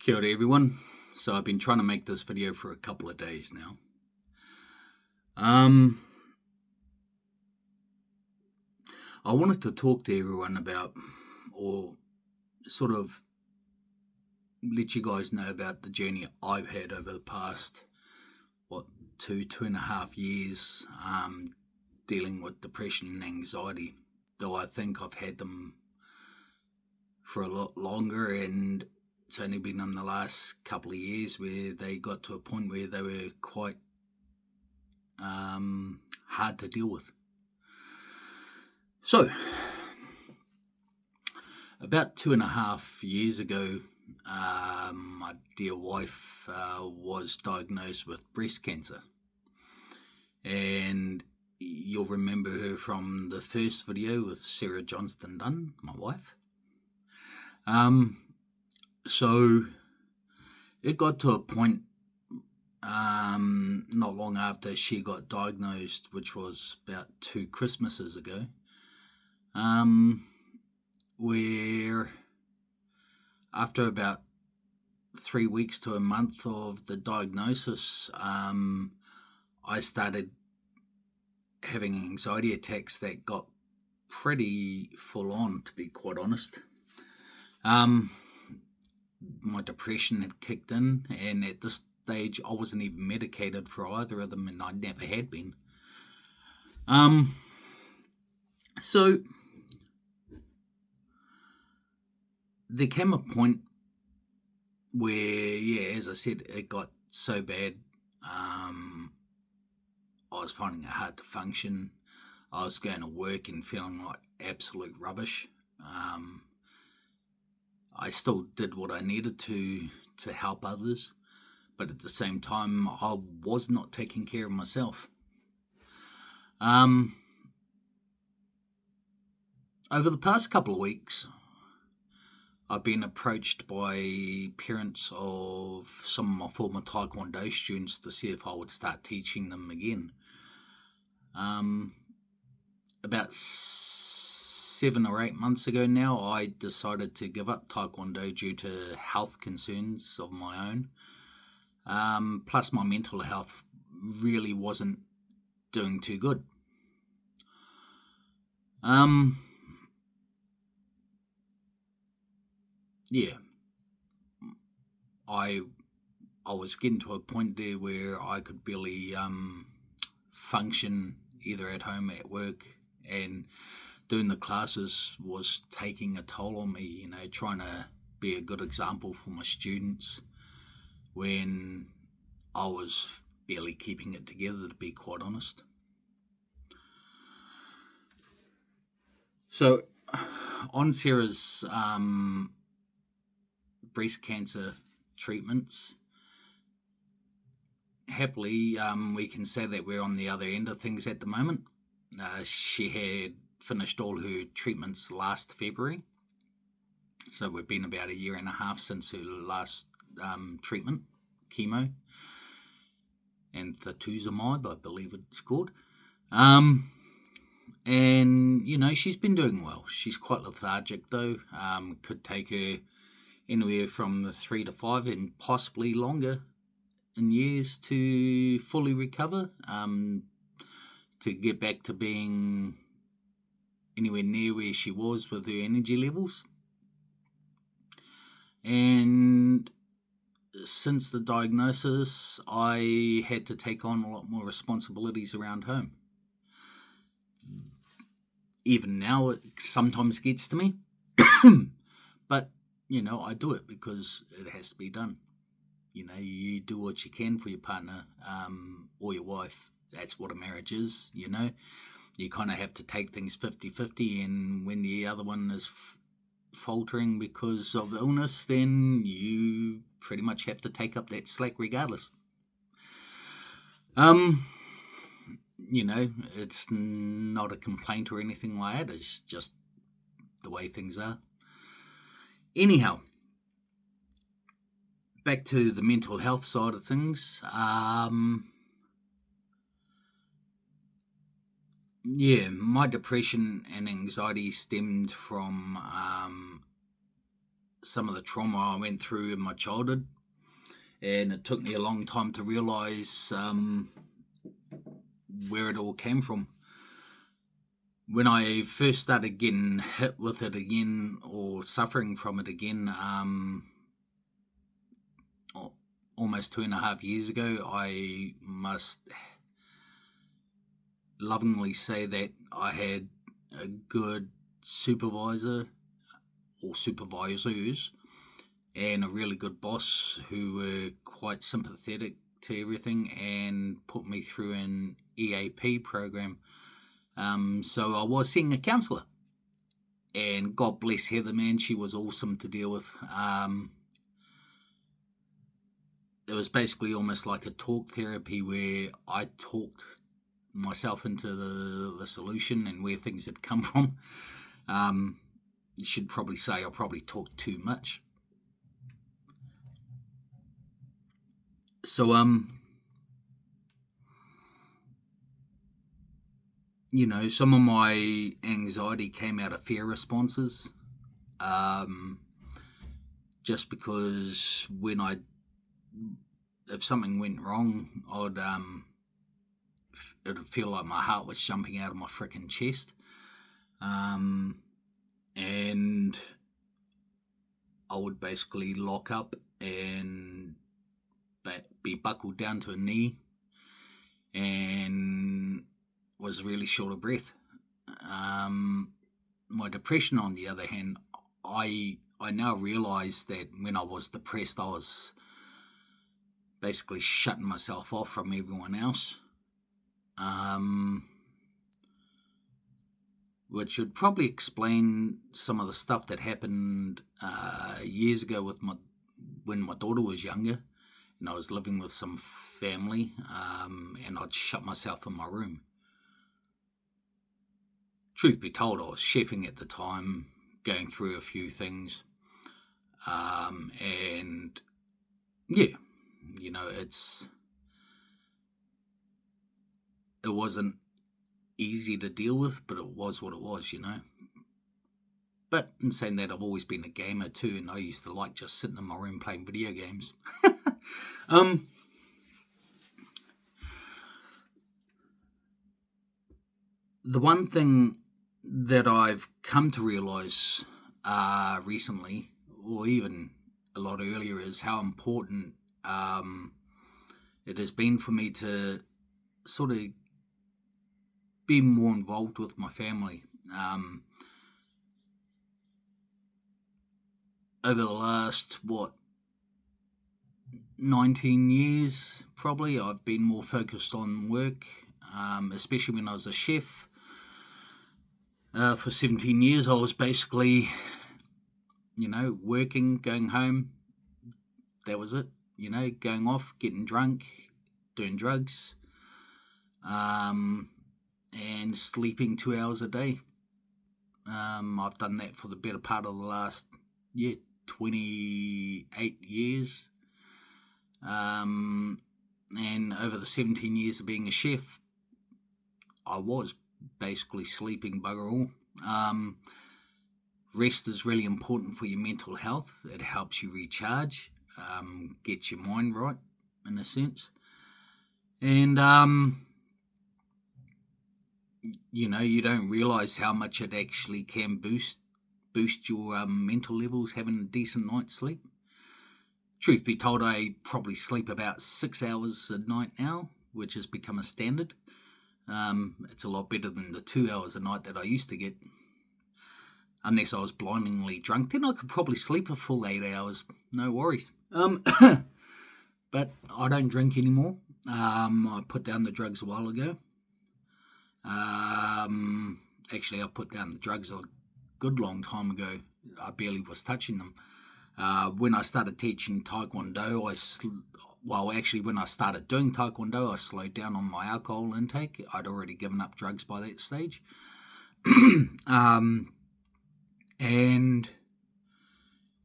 Kia ora everyone. So I've been trying to make this video for a couple of days now. I wanted to talk to everyone about, or sort of let you guys know about the journey I've had over the past, 2.5 years, dealing with depression and anxiety, though I think I've had them for a lot longer, and it's only been in the last couple of years where they got to a point where they were quite hard to deal with. So, about 2.5 years ago, my dear wife was diagnosed with breast cancer. And you'll remember her from the first video with Sarah Johnston Dunn, my wife. So it got to a point not long after she got diagnosed, which was about 2 Christmases ago, where after about 3 weeks to a month of the diagnosis, I started having anxiety attacks that got pretty full on, to be quite honest. My depression had kicked in, and at this stage I wasn't even medicated for either of them, and I never had been. So there came a point where, as I said, it got so bad, I was finding it hard to function. I was going to work and feeling like absolute rubbish. I still did what I needed to help others, but at the same time, I was not taking care of myself. Over the past couple of weeks, I've been approached by parents of some of my former Taekwondo students to see if I would start teaching them again. About 7 or 8 months ago now, I decided to give up Taekwondo due to health concerns of my own. Plus my mental health really wasn't doing too good. I was getting to a point there where I could barely function either at home, at work, and doing the classes was taking a toll on me, trying to be a good example for my students when I was barely keeping it together, to be quite honest. So, on Sarah's breast cancer treatments, happily, we can say that we're on the other end of things at the moment. She had finished all her treatments last February, so we've been about 1.5 years since her last treatment, chemo, and Thetuzumab, I believe it's called. And she's been doing well. She's quite lethargic though. Could take her anywhere from 3 to 5 and possibly longer in years to fully recover, to get back to being anywhere near where she was with her energy levels. And since the diagnosis, I had to take on a lot more responsibilities around home. Even now, it sometimes gets to me, but I do it because it has to be done. You do what you can for your partner or your wife. That's what a marriage is. You kind of have to take things 50-50, and when the other one is faltering because of illness, then you pretty much have to take up that slack regardless. It's not a complaint or anything like that. It's just the way things are. Anyhow, back to the mental health side of things. My depression and anxiety stemmed from some of the trauma I went through in my childhood, and it took me a long time to realise where it all came from. When I first started getting hit with it again or suffering from it again, almost 2.5 years ago, I must lovingly say that I had a good supervisor or supervisors and a really good boss who were quite sympathetic to everything and put me through an EAP program. So I was seeing a counsellor, and God bless Heather, man, she was awesome to deal with. It was basically almost like a talk therapy where I talked myself into the solution and where things had come from. You should probably say I probably talked too much. So, some of my anxiety came out of fear responses. Just because if something went wrong, it'd feel like my heart was jumping out of my freaking chest. And I would basically lock up and be buckled down to a knee and was really short of breath. My depression, on the other hand, I now realise that when I was depressed, I was basically shutting myself off from everyone else. Which would probably explain some of the stuff that happened years ago when my daughter was younger, and I was living with some family, and I'd shut myself in my room. Truth be told, I was chefing at the time, going through a few things, and yeah, it wasn't easy to deal with, but it was what it was, But in saying that, I've always been a gamer too, and I used to like just sitting in my room playing video games. The one thing that I've come to realise recently, or even a lot earlier, is how important it has been for me to sort of be more involved with my family. Over the last, 19 years, probably, I've been more focused on work, especially when I was a chef. For 17 years, I was basically, working, going home. That was it. Going off, getting drunk, doing drugs, and sleeping 2 hours a day. I've done that for the better part of the last 28 years. And over the 17 years of being a chef, I was basically sleeping bugger all. Rest is really important for your mental health. It helps you recharge, gets your mind right, in a sense. And, you don't realise how much it actually can boost your mental levels, having a decent night's sleep. Truth be told, I probably sleep about 6 hours a night now, which has become a standard. It's a lot better than the 2 hours a night that I used to get. Unless I was blindingly drunk, then I could probably sleep a full 8 hours. No worries. But I don't drink anymore. I put down the drugs a while ago. Actually, I put down the drugs a good long time ago. I barely was touching them. When I started teaching Taekwondo, when I started doing Taekwondo, I slowed down on my alcohol intake. I'd already given up drugs by that stage. And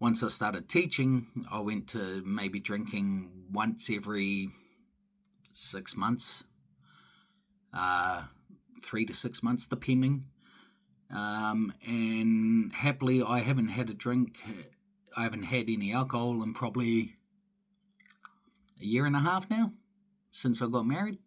once I started teaching, I went to maybe drinking once every 6 months, 3 to 6 months, depending. And happily, I haven't had a drink I haven't had any alcohol in probably a year and a half now, since I got married.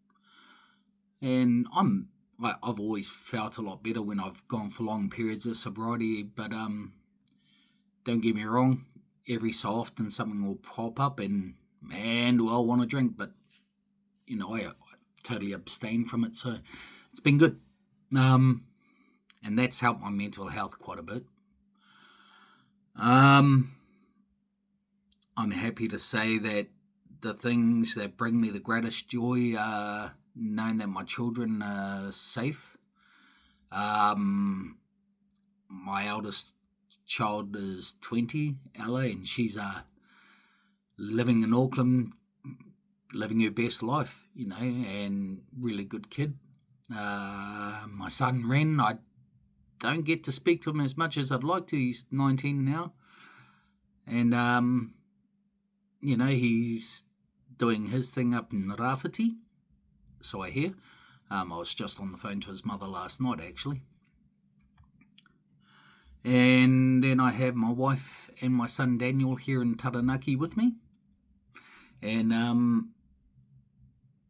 And I've always felt a lot better when I've gone for long periods of sobriety, but don't get me wrong, every so often something will pop up and, man, do I want to drink, but, I totally abstain from it, so it's been good. And that's helped my mental health quite a bit. I'm happy to say that the things that bring me the greatest joy are knowing that my children are safe. My eldest child is 20, Ella, and she's living in Auckland, living her best life, and really good kid. My son Ren, I don't get to speak to him as much as I'd like to. He's 19 now, and he's doing his thing up in Rafiti, so I hear. I was just on the phone to his mother last night, actually. And then I have my wife and my son Daniel here in Taranaki with me. And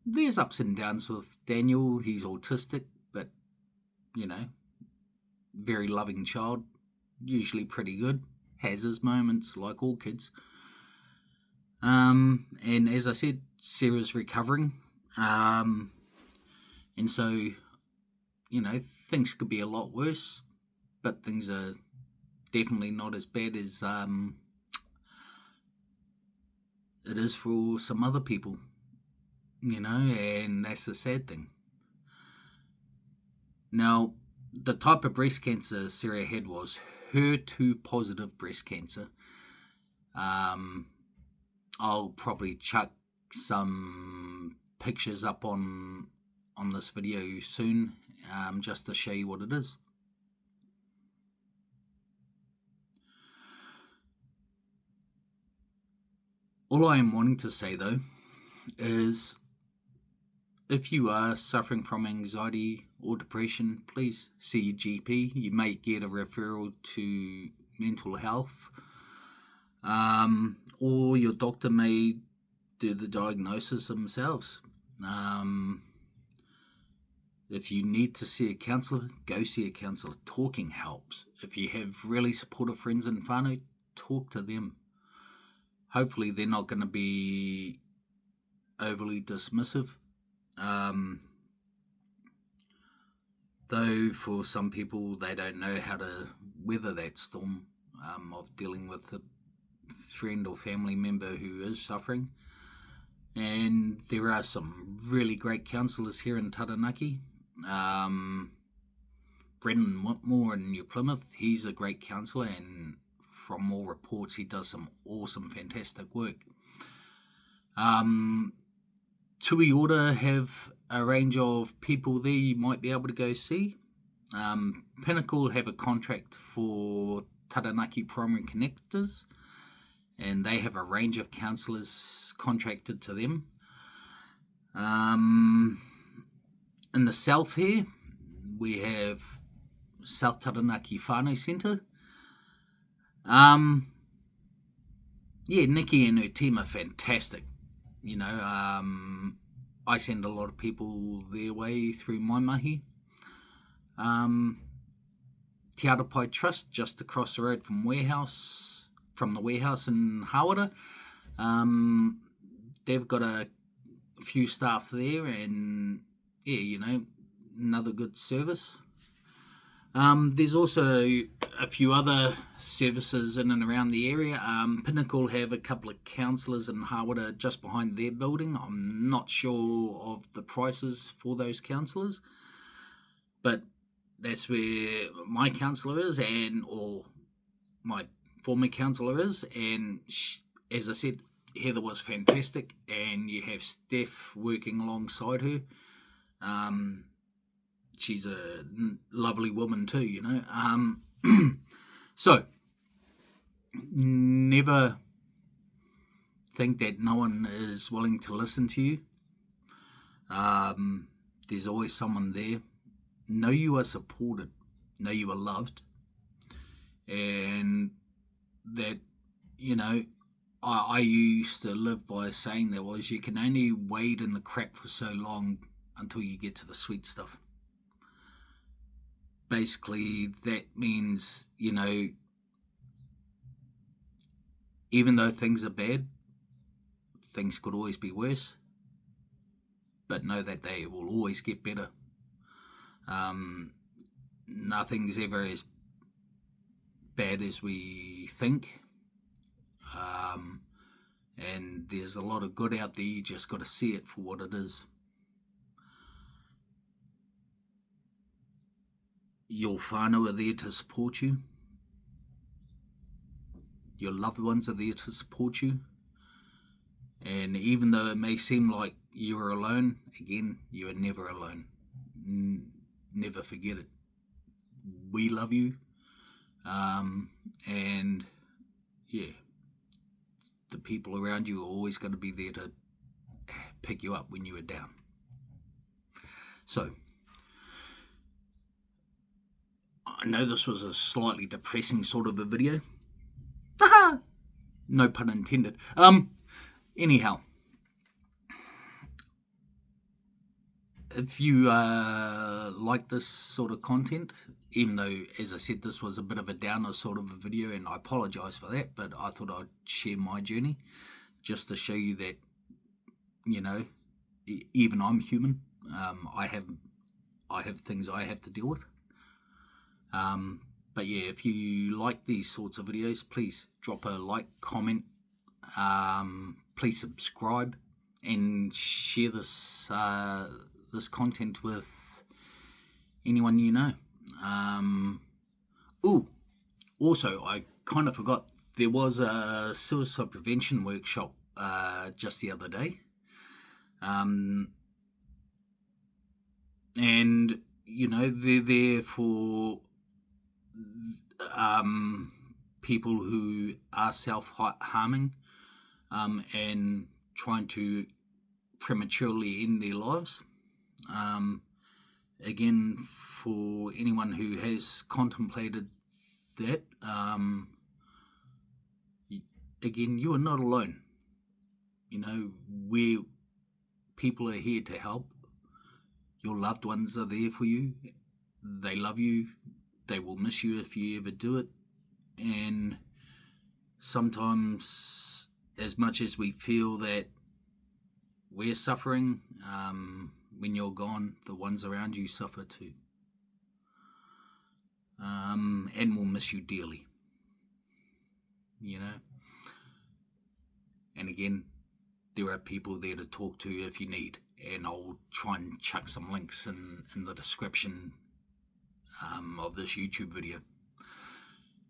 there's ups and downs with Daniel. He's autistic, but, very loving child. Usually pretty good. Has his moments, like all kids. And as I said, Sarah's recovering. And so, things could be a lot worse, but things are definitely not as bad as it is for some other people, and that's the sad thing. Now, the type of breast cancer Sarah had was HER2 positive breast cancer. I'll probably chuck some pictures up on this video soon, just to show you what it is. All I am wanting to say, though, is if you are suffering from anxiety or depression, please see your GP. You may get a referral to mental health, or your doctor may do the diagnosis themselves. If you need to see a counsellor, go see a counsellor. Talking helps. If you have really supportive friends and whānau, talk to them. Hopefully they're not going to be overly dismissive. Though for some people, they don't know how to weather that storm of dealing with a friend or family member who is suffering. And there are some really great counsellors here in Taranaki. Brendan Whitmore in New Plymouth, he's a great counsellor, and from all reports, he does some awesome, fantastic work. Tui Ora have a range of people there you might be able to go see. Pinnacle have a contract for Taranaki Primary Connectors, and they have a range of counsellors contracted to them. In the south here, we have South Taranaki Whānau Centre. Nikki and her team are fantastic. I send a lot of people their way through my mahi. Te Arapai Trust, just across the road from the warehouse in Hawera. They've got a few staff there, and another good service. There's also a few other services in and around the area. Pinnacle have a couple of counsellors in Hawera just behind their building. I'm not sure of the prices for those counsellors, but that's where my counsellor is, or my former counsellor is. And as I said, Heather was fantastic, and you have Steph working alongside her. She's a lovely woman too, So, never think that no one is willing to listen to you. There's always someone there. Know you are supported. Know you are loved. And that you know, I used to live by a saying that was you can only wade in the crap for so long until you get to the sweet stuff. Basically, that means, even though things are bad, things could always be worse, but know that they will always get better. Nothing's ever as bad as we think. And there's a lot of good out there. You just got to see it for what it is. Your whānau are there to support you. Your loved ones are there to support you. And even though it may seem like you are alone, again, you are never alone. Never forget it. We love you. And yeah, the people around you are always going to be there to pick you up when you are down. So, I know this was a slightly depressing sort of a video. No pun intended. Anyhow, if you like this sort of content, even though, as I said, this was a bit of a downer sort of a video, and I apologise for that, but I thought I'd share my journey just to show you that, even I'm human. I have things I have to deal with. But yeah, if you like these sorts of videos, please drop a like, comment, please subscribe, and share this this content with anyone you know. Also, I kind of forgot, there was a suicide prevention workshop just the other day. And, they're there for people who are self-harming and trying to prematurely end their lives. Again, for anyone who has contemplated that, again, you are not alone. People are here to help. Your loved ones are there for you. They love you. They will miss you if you ever do it. And sometimes, as much as we feel that we're suffering, when you're gone, the ones around you suffer too. And will miss you dearly. And again, there are people there to talk to if you need. And I'll try and chuck some links in the description of this YouTube video.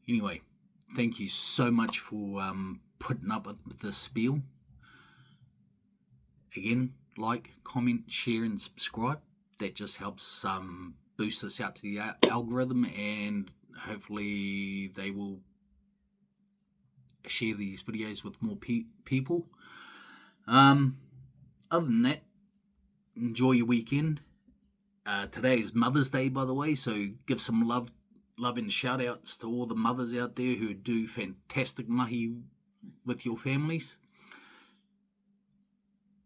Anyway, thank you so much for putting up with this spiel. Again, like, comment, share, and subscribe. That just helps boost us out to the algorithm, and hopefully they will share these videos with more people. Other than that, enjoy your weekend. Today is Mother's Day, by the way, so give some love and shout outs to all the mothers out there who do fantastic mahi with your families.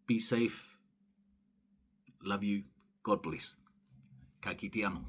Be safe. Love you. God bless. Ka kite anō.